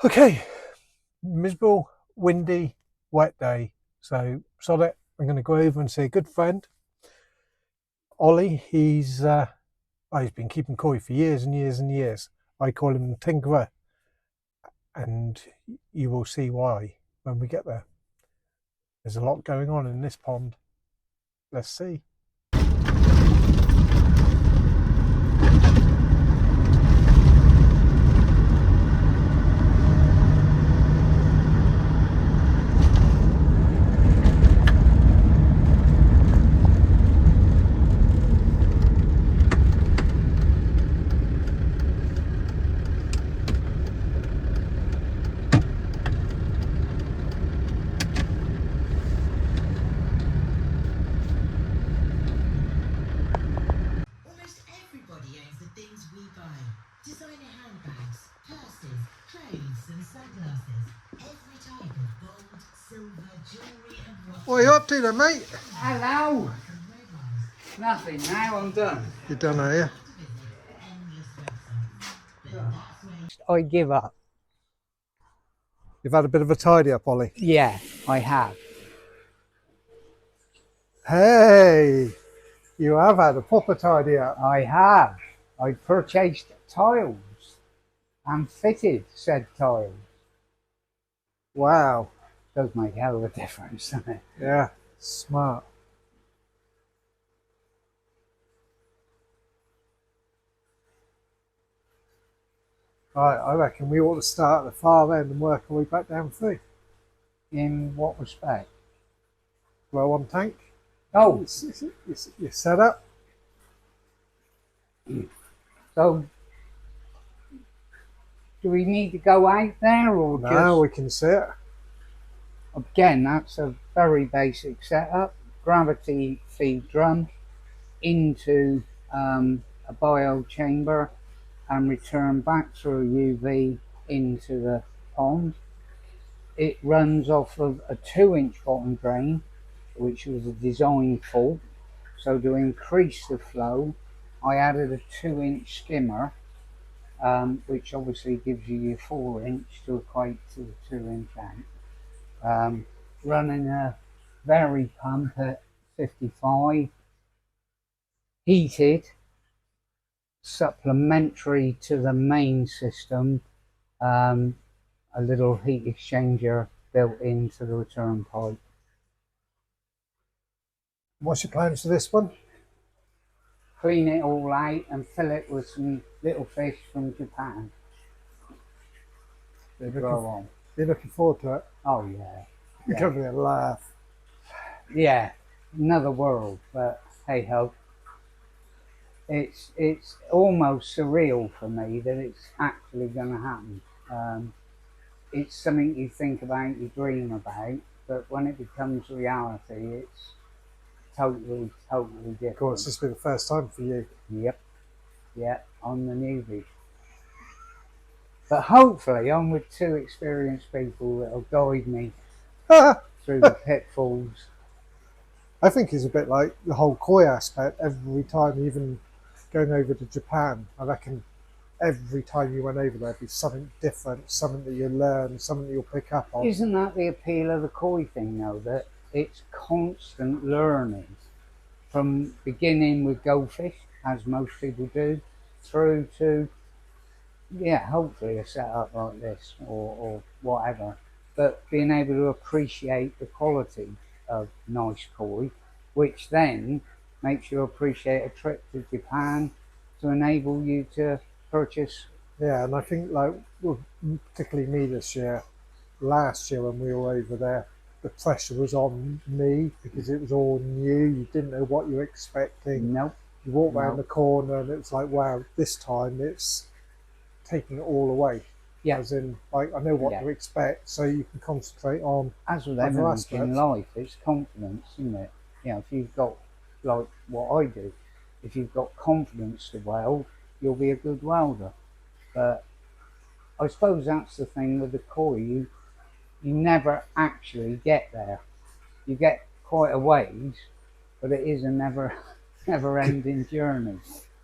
Okay, miserable, windy, wet day. So sod it. I'm going to go over and see a good friend, Ollie. He's been keeping koi for years and years and years. I call him Tinkerer, and you will see why when we get there. There's a lot going on in this pond. Let's see. Almost everybody owns the things we buy. Designer handbags, purses, clothes and sunglasses. Every type of gold, silver, jewellery and watches. What are you up to then, mate? Hello. Nothing now, I'm done. You're done, are you? I give up. You've had a bit of a tidy up, Ollie. Yeah, I have. Hey, you have had a proper tidy up. I have. I purchased tiles and fitted said tiles. Wow. Does make a hell of a difference, doesn't it? Yeah, smart. Right, I reckon we ought to start at the far end and work our way back down through. In what respect? Well, one tank. Oh, You're set up. so do we need to go out there or Now we just... can see it. Again, that's a very basic setup. Gravity feed drum into a bio chamber and return back through UV into the pond. It runs off of a 2-inch bottom drain, which was a design fault. So to increase the flow, I added a 2-inch skimmer, which obviously gives you your 4-inch to equate to the 2-inch out. Running a Vari pump at 55, heated, supplementary to the main system, a little heat exchanger built into the return pipe. What's your plans for this one? Clean it all out and fill it with some little fish from Japan. To grow on. You're looking forward to it? Oh yeah. You're going to be a laugh. Yeah, another world, but hey ho. It's almost surreal for me that it's actually going to happen. It's something you think about, you dream about, but when it becomes reality, it's totally different. Of course, this will be the first time for you. Yep, yeah, I'm the newbie. But hopefully I'm with two experienced people that'll guide me through the pitfalls. I think it's a bit like the whole koi aspect. Every time, even going over to Japan, I reckon every time you went over there, it'd be something different, something that you learn, something that you'll pick up on. Isn't that the appeal of the koi thing though, that it's constant learning from beginning with goldfish, as most people do, through to, yeah, hopefully a setup like this or whatever, but being able to appreciate the quality of nice koi, which then makes you appreciate a trip to Japan to enable you to purchase. Yeah, and I think like, well, particularly me this year, last year when we were over there, the pressure was on me because it was all new. You didn't know what you were expecting. Nope. You walk around the corner and it's like, wow, this time it's taking it all away. Yeah. As in, like, I know what to expect, so you can concentrate on. As with everything in life, it's confidence, isn't it? You know, if you've got, like what I do, if you've got confidence to weld, you'll be a good welder. But I suppose that's the thing with the koi, you never actually get there. You get quite a ways, but it is a never ending journey.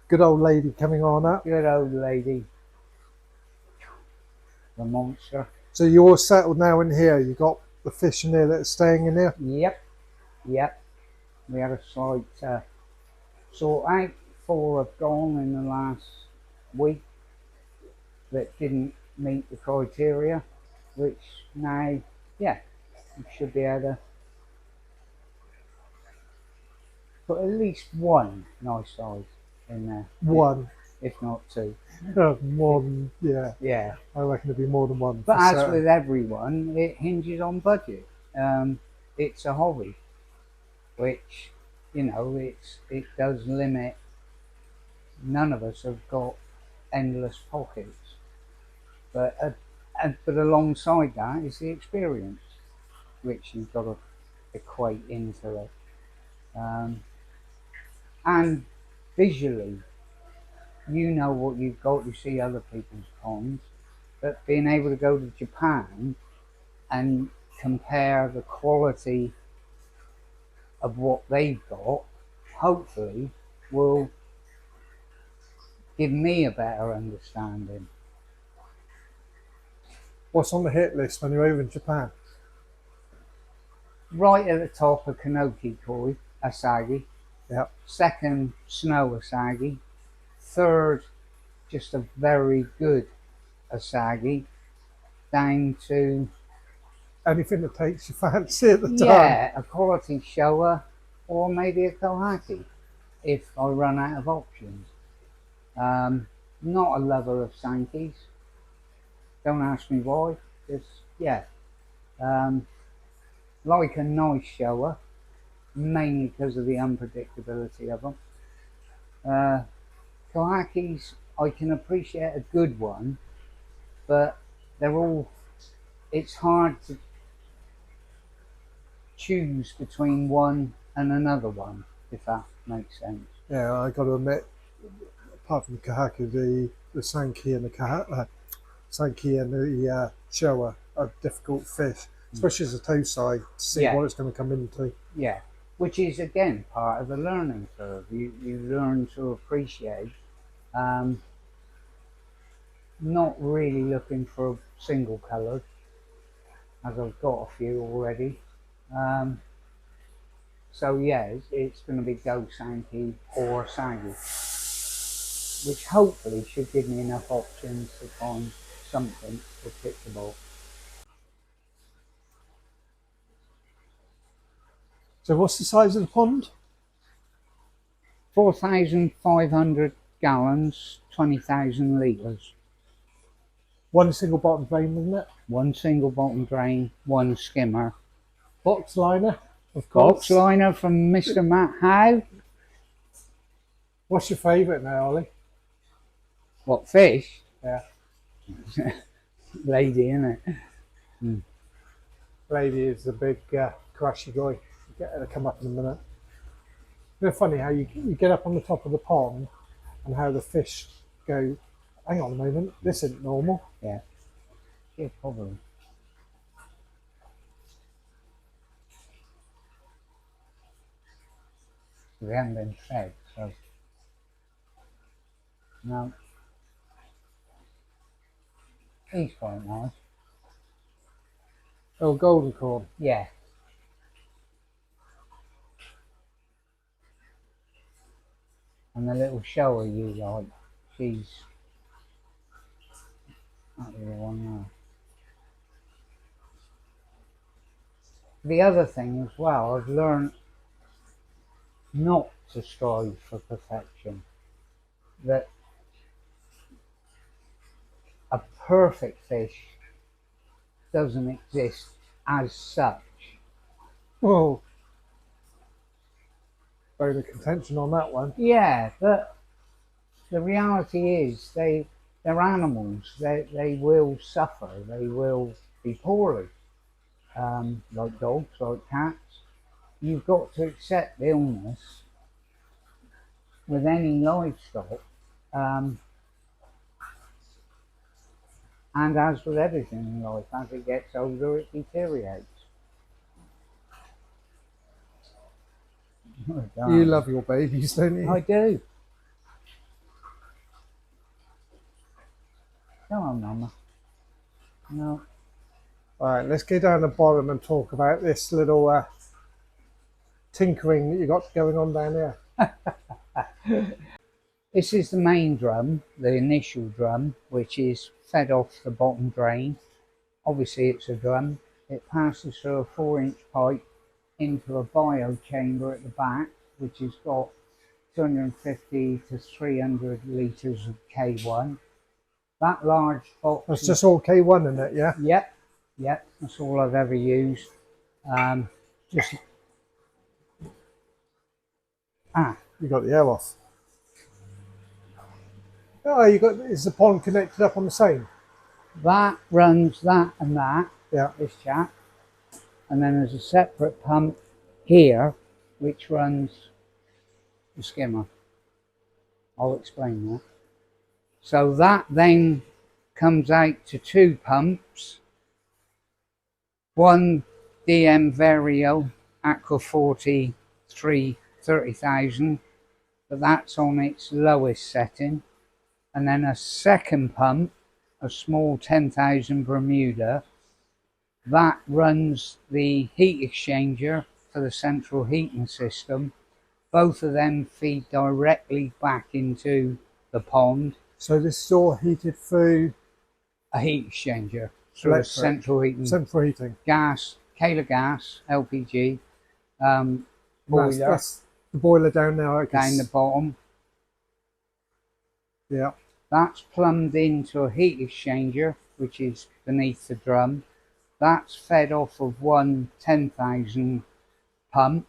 Good old lady coming on up. Good old lady. the monster. So you're all settled now in here. You got the fish in here that are staying in here. Yep, yep. We had a slight sort out. 4 have gone in the last week that didn't meet the criteria, which now, yeah, we should be able to put at least one nice size in there, One. if not 2. More than, yeah. Yeah. I reckon it'd be more than one. But for as certain. with everyone, it hinges on budget. It's a hobby, which, you know, it does limit. None of us have got endless pockets, but alongside that is the experience, which you've got to equate into it, and visually, you know what you've got. You see other people's ponds, but being able to go to Japan and compare the quality of what they've got, hopefully will give me a better understanding. What's on the hit list when you're over in Japan? Right at the top, a Kanoki koi, Asagi. Yep. Second, snow Asagi. Third, just a very good Asagi. Down to, Anything that takes your fancy at the time. yeah, a quality Showa, or maybe a Kohaki if I run out of options. Not a lover of Sankey's. Don't ask me why. Just, yeah. Like a nice Showa, mainly because of the unpredictability of them. Kohakis, I can appreciate a good one, but they're all, it's hard to choose between one and another one, if that makes sense. Yeah, I got to admit, apart from the Kahaki, the Sankey and the Sankey and the Showa are difficult fish, especially as a Tosai, to see Yeah. what it's going to come into. Yeah, which is again part of the learning curve. You learn to appreciate, not really looking for single coloured, as I've got a few already. So yeah, it's going to be Go Sankey or Sagi, which hopefully should give me enough options to find something applicable. So what's the size of the pond? 4,500 gallons, 20,000 litres. One single bottom drain, isn't it? One single bottom drain, one skimmer. Box liner, of course. Box liner from Mr. Matt Howe. What's your favourite now, Ollie? What, fish? Yeah. Lady, innit? Lady is the big Karashi guy. Get her to come up in a minute. It's funny how you get up on the top of the pond and how the fish go, hang on a moment, this isn't normal. Yeah. Yeah, probably. We haven't been fed, so. No. He's quite nice. Oh, golden corn. Yeah. And the little shower you like, she's not the one now. The other thing as well, I've learned not to strive for perfection. That a perfect fish doesn't exist as such. Oh, bone of contention on that one. Yeah, but the reality is they're animals. They will suffer. They will be poorly. Like dogs, like cats. You've got to accept illness with any livestock. And as with everything in life, as it gets older, it deteriorates. You love your babies, don't you? I do. Come on, Mama. No. All right, let's go down the bottom and talk about this little tinkering that you got going on down here. This is the main drum, the initial drum, which is fed off the bottom drain. Obviously it's a drum. It passes through a 4-inch pipe into a bio chamber at the back, which has got 250 to 300 litres of K1. That large box. That's just all K1 in it, yeah? Yep, that's all I've ever used. Just You got the air off. Oh, is the pond connected up on the same? that runs that and that. Yeah. This chap, and then there's a separate pump here which runs the skimmer. I'll explain that. So that then comes out to 2 pumps. One DM Vario Aqua 40 30,000, but that's on its lowest setting. And then a second pump, a small 10,000 Bermuda, that runs the heat exchanger for the central heating system. Both of them feed directly back into the pond. So this is all heated through A heat exchanger through electric, a central heating gas, Kehler gas, LPG, boiler. That's the boiler down there, I guess. down the bottom. Yeah. That's plumbed into a heat exchanger, which is beneath the drum. That's fed off of one 10,000 pump,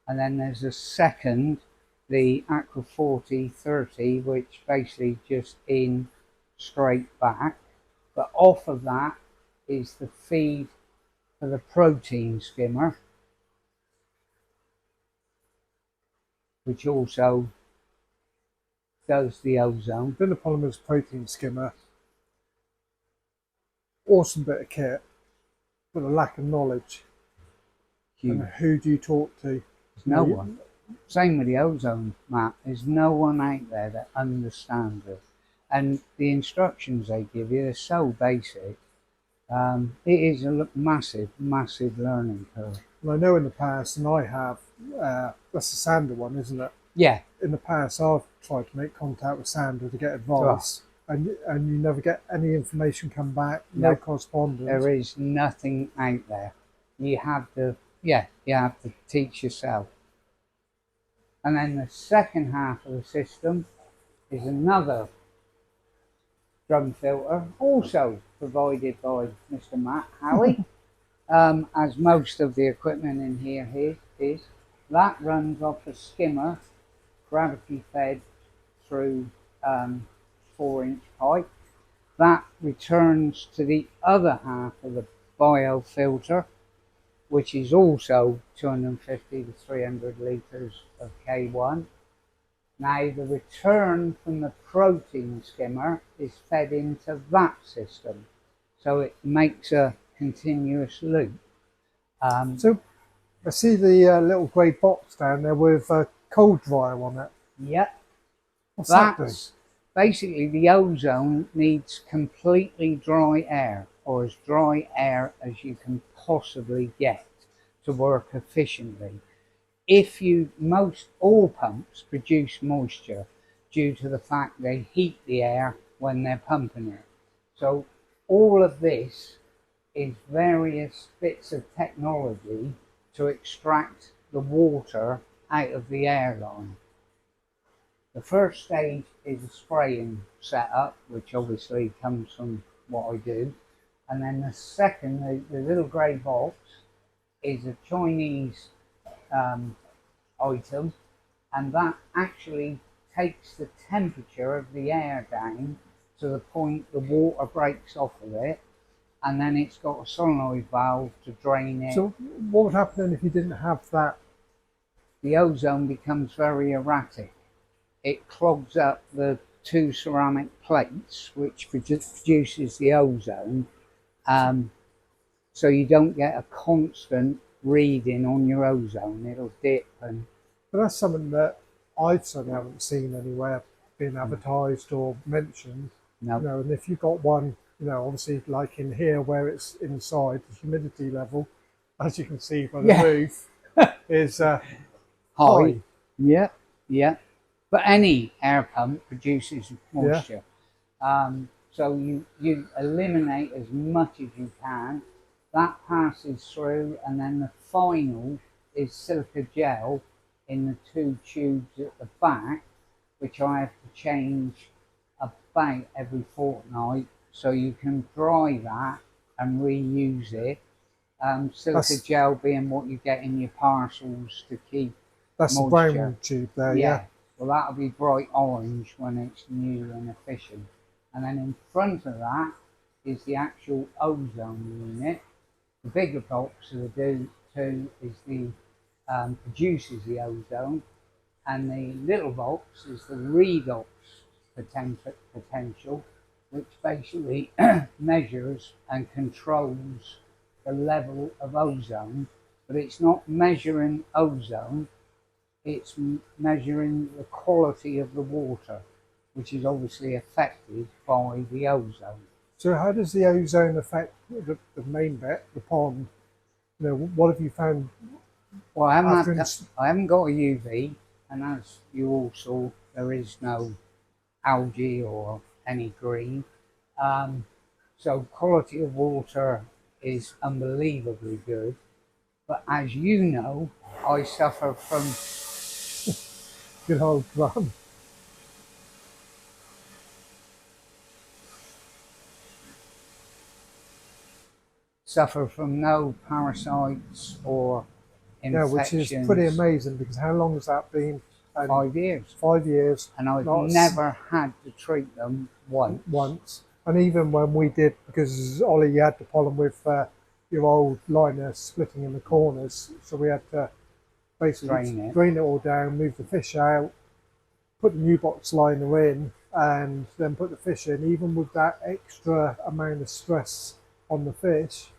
and then there's a second, the Aqua 40 30, which basically just in straight back. But off of that is the feed for the protein skimmer, which also does the ozone. Polymers protein skimmer. Awesome bit of kit, but a lack of knowledge. Huge. And who do you talk to? There's no one. Same with the ozone, Matt. There's no one out there that understands it. And the instructions they give you are so basic. It is a massive, massive learning curve. Well, I know in the past, and I have, that's the Sander one, isn't it? Yeah. In the past, I've tried to make contact with Sander to get advice, and you never get any information come back, no Nope. correspondence. There is nothing out there. You have to, you have to teach yourself. And then the second half of the system is another drum filter, also provided by Mr. Matt Howie, as most of the equipment in here is. That runs off a skimmer, gravity fed through 4-inch pipe. That returns to the other half of the biofilter, which is also 250 to 300 litres of K1. Now the return from the protein skimmer is fed into that system, so it makes a continuous loop. So I see the little grey box down there with a cold dryer on it. Yep. What's that do? Basically the ozone needs completely dry air, or as dry air as you can possibly get to work efficiently. All pumps produce moisture due to the fact they heat the air when they're pumping it. So all of this is various bits of technology to extract the water out of the airline. The first stage is a spraying setup, which obviously comes from what I do. And then the second, the little grey box, is a Chinese item, and that actually takes the temperature of the air down to the point the water breaks off of it, and then it's got a solenoid valve to drain it. So what would happen then if you didn't have that? The ozone becomes very erratic. It clogs up the 2 ceramic plates, which produces the ozone, so you don't get a constant reading on your ozone. It'll dip. But that's something that I certainly haven't seen anywhere being advertised or mentioned. No. And if you've got one You know, obviously, like in here where it's inside, the humidity level, as you can see by the Yeah. roof, is High. high. Yeah, yeah. But any air pump produces Yeah, moisture. So you eliminate as much as you can. That passes through, and then the final is silica gel in the two tubes at the back, which I have to change about every fortnight. So you can dry that and reuse it. Silica that's gel being what you get in your parcels to keep that's the moisture. brown tube there. Yeah, Yeah, well, that'll be bright orange when it's new and efficient. And then in front of that is the actual ozone unit. The bigger box of the two is the produces the ozone, and the little box is the redox potential, which basically measures and controls the level of ozone. But it's not measuring ozone, it's measuring the quality of the water, which is obviously affected by the ozone. so how does the ozone affect the main bit, the pond? You know, what have you found Well, I after? I haven't got a UV, and as you all saw, there is no algae or any green. Um, so quality of water is unbelievably good. But as you know, I suffer from Good old drum. no parasites or Yeah, which is pretty infections. amazing because how long has that been? And 5 years, 5 years, and I've not never had to treat them once. once. And even when we did, because Ollie, you had the problem with your old liner splitting in the corners, so we had to basically drain it all down, move the fish out, put the new box liner in, and then put the fish in. Even with that extra amount of stress on the fish,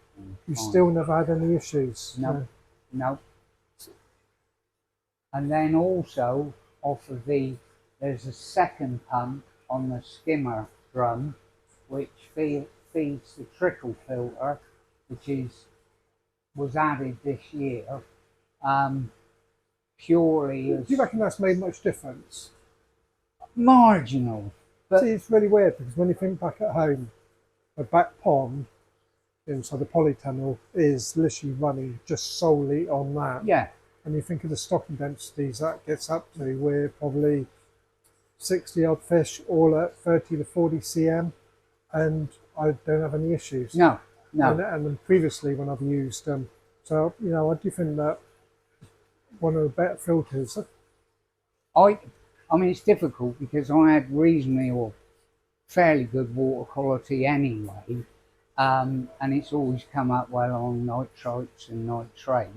you Fine. still never had any issues. No, no. And then also off of there's a second pump on the skimmer drum, which feeds the trickle filter, which was added this year, purely Do as you reckon that's made much difference? marginal. See, But it's really weird because when you think back at home, a back pond inside the polytunnel is literally running just solely on that. yeah, And you think of the stocking densities that gets up to, we're probably 60 odd fish, all at 30 to 40 cm, and I don't have any issues. no, And, no. and then previously when I've used them, so you know, I do think that one of the better filters. I I mean it's difficult because I had reasonably or fairly good water quality anyway, and it's always come up well on nitrites and nitrate.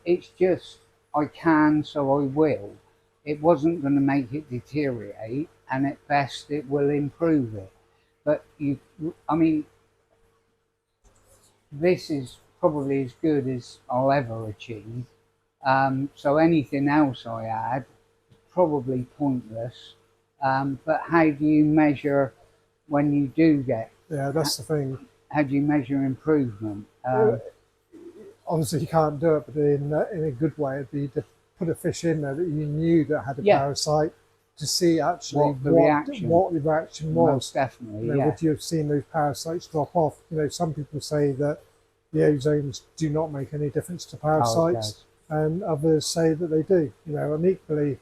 It's just I can, so I will. It wasn't going to make it deteriorate, and at best it will improve it. But I mean, this is probably as good as I'll ever achieve. So anything else I add is probably pointless. But how do you measure when you do get? Yeah, that's the thing. How do you measure improvement? Obviously, you can't do it, but in a good way, it'd be to put a fish in there that you knew that had a Yeah. parasite to see actually What the reaction. what the reaction was. Most definitely, You know, yeah. would you have seen those parasites drop off? You know, some people say that the ozones do not make any difference to parasites, and others say that they do. You know, and equally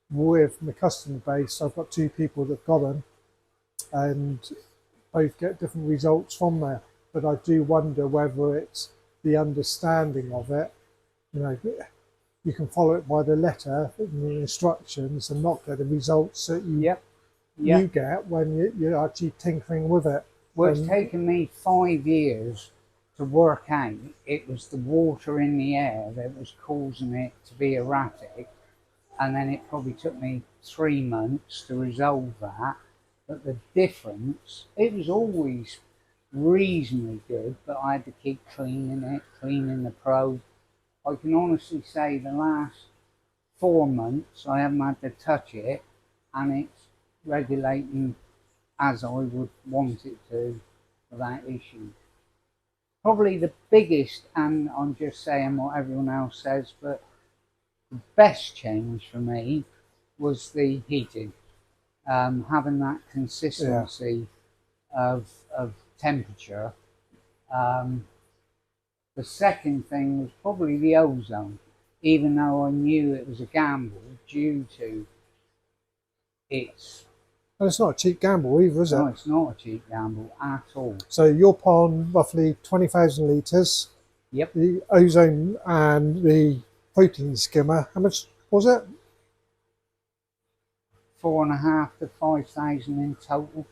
with my customer base, I've got two people that got them, and both get different results from there. But I do wonder whether it's the understanding of it. You know, you can follow it by the letter and the instructions and not get the results that Yep. you get when you're actually tinkering with it. Well, it's taken me 5 years to work out it was the water in the air that was causing it to be erratic, and then it probably took me 3 months to resolve that. But the difference, it was always reasonably good, but I had to keep cleaning it, cleaning the probe. I can honestly say the last 4 months I haven't had to touch it, and it's regulating as I would want it to without issue. Probably the biggest, and I'm just saying what everyone else says, but the best change for me was the heating. Having that consistency of temperature. The second thing was probably the ozone, even though I knew it was a gamble due to its. And it's not a cheap gamble either, is it? No, it's not a cheap gamble at all. So your pond, roughly 20,000 litres. Yep. The ozone and the protein skimmer, how much was it? 4,500 to 5,000 in total.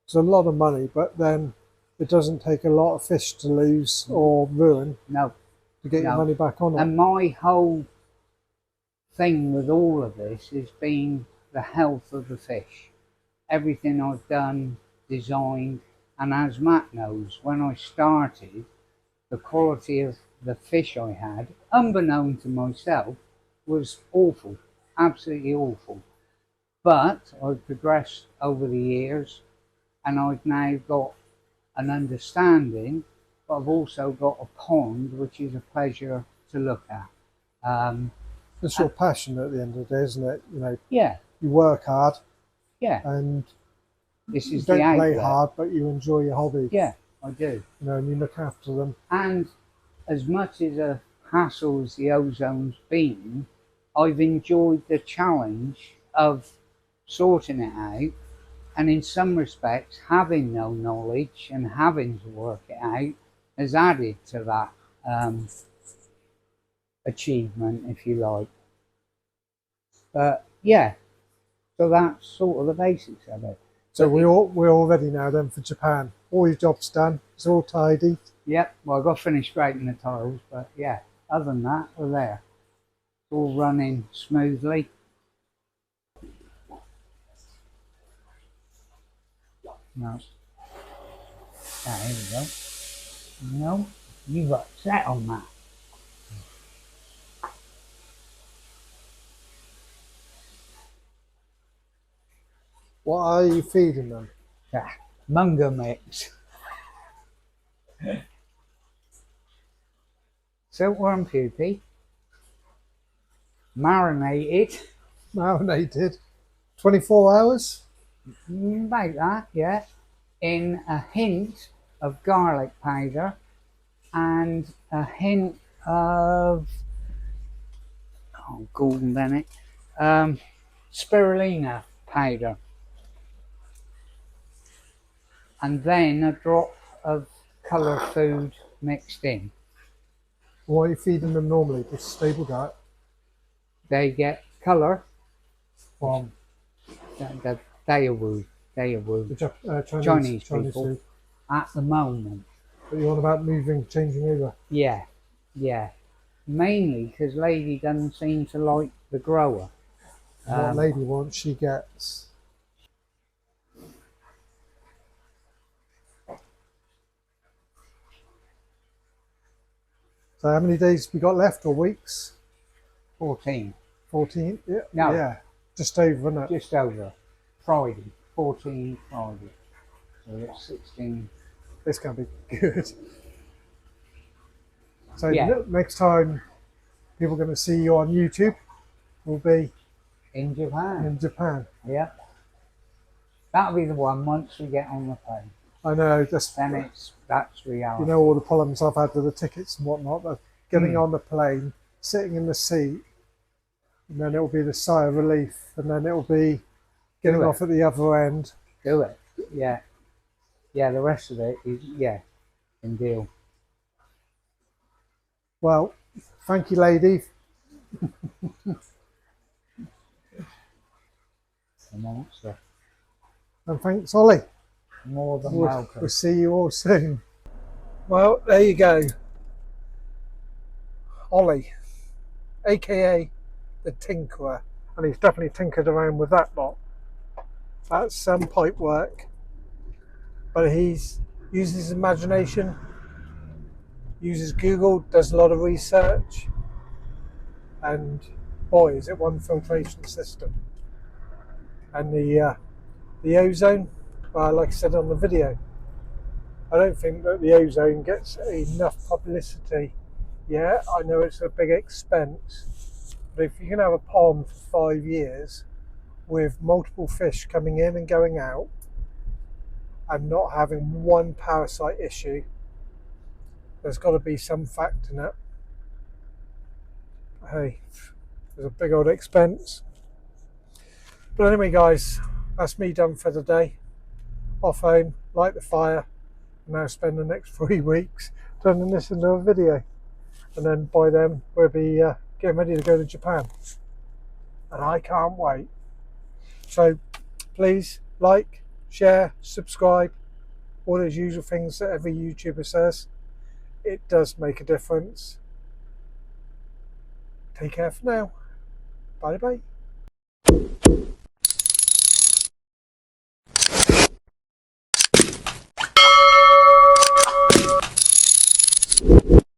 It's a lot of money, but then it doesn't take a lot of fish to lose or ruin No. to get your No. money back on it. And my whole thing with all of this has been the health of the fish. Everything I've done, designed, and as Matt knows, when I started, the quality of the fish I had, unbeknown to myself, was awful, absolutely awful. But I've progressed over the years, and I've now got an understanding, but I've also got a pond which is a pleasure to look at. It's your passion at the end of the day, isn't it? You know, Yeah, you work hard yeah. and This you is the don't play outlet. hard, but you enjoy your hobby. Yeah, I do. You know, and you look after them. And as much as a hassle as the ozone's been, I've enjoyed the challenge of sorting it out, and in some respects, having no knowledge and having to work it out has added to that achievement, if you like. But yeah, so that's sort of the basics of it. So we're all ready now then for Japan. All your job's done. It's all tidy. Yep, well, I've got to finish scraping the tiles, but yeah, other than that, we're there. It's all running smoothly. No. Ah, here we go. No, you've upset on that. What are you feeding them? Ah, Mungo mix. Silkworm pupae. Marinated. Marinated. 24 hours? About that, yeah. In a hint of garlic powder and a hint of Gordon Bennett spirulina powder, and then a drop of colour food mixed in. What are you feeding them normally? Just stable diet? They get colour From the Daewoo the Chinese people. food. at the moment. But you're on about changing over. Yeah, yeah. Mainly because Lady doesn't seem to like the grower. What Lady wants, she gets. So how many days we got left, or weeks? 14. 14? Yeah. No. Yeah. Just over, isn't it? Just over. Friday. 14 Friday. So it's 16. This can be good. So Yeah. next time people are going to see you on YouTube will be In Japan. in Japan. Yeah. That'll be the one once we get on the plane. I know, Then that's reality. you know all the problems I've had with the tickets and whatnot. But getting on the plane, sitting in the seat, and then it'll be the sigh of relief, and then it'll be getting Do it. off at the other end. Do it. Yeah. Yeah, the rest of it is, yeah, can deal. Well, thank you, Lady. A monster. And thanks, Ollie. More than We'll welcome. see you all soon. Well, there you go. Ollie, aka the Tinkerer. And he's definitely tinkered around with that lot. That's some pipe work. But he's uses his imagination, uses Google, does a lot of research, and boy, is it one filtration system. And the ozone, like I said on the video, I don't think that the ozone gets enough publicity. Yeah, I know it's a big expense, but if you can have a pond for 5 years with multiple fish coming in and going out and not having one parasite issue, there's got to be some fact in it. Hey, there's a big old expense. But anyway, guys, that's me done for the day. Off home, light the fire, and now spend the next 3 weeks turning this into a video. And then by then, we'll be getting ready to go to Japan. And I can't wait. So please like, share, subscribe, all those usual things that every YouTuber says. It does make a difference. Take care for now. Bye bye.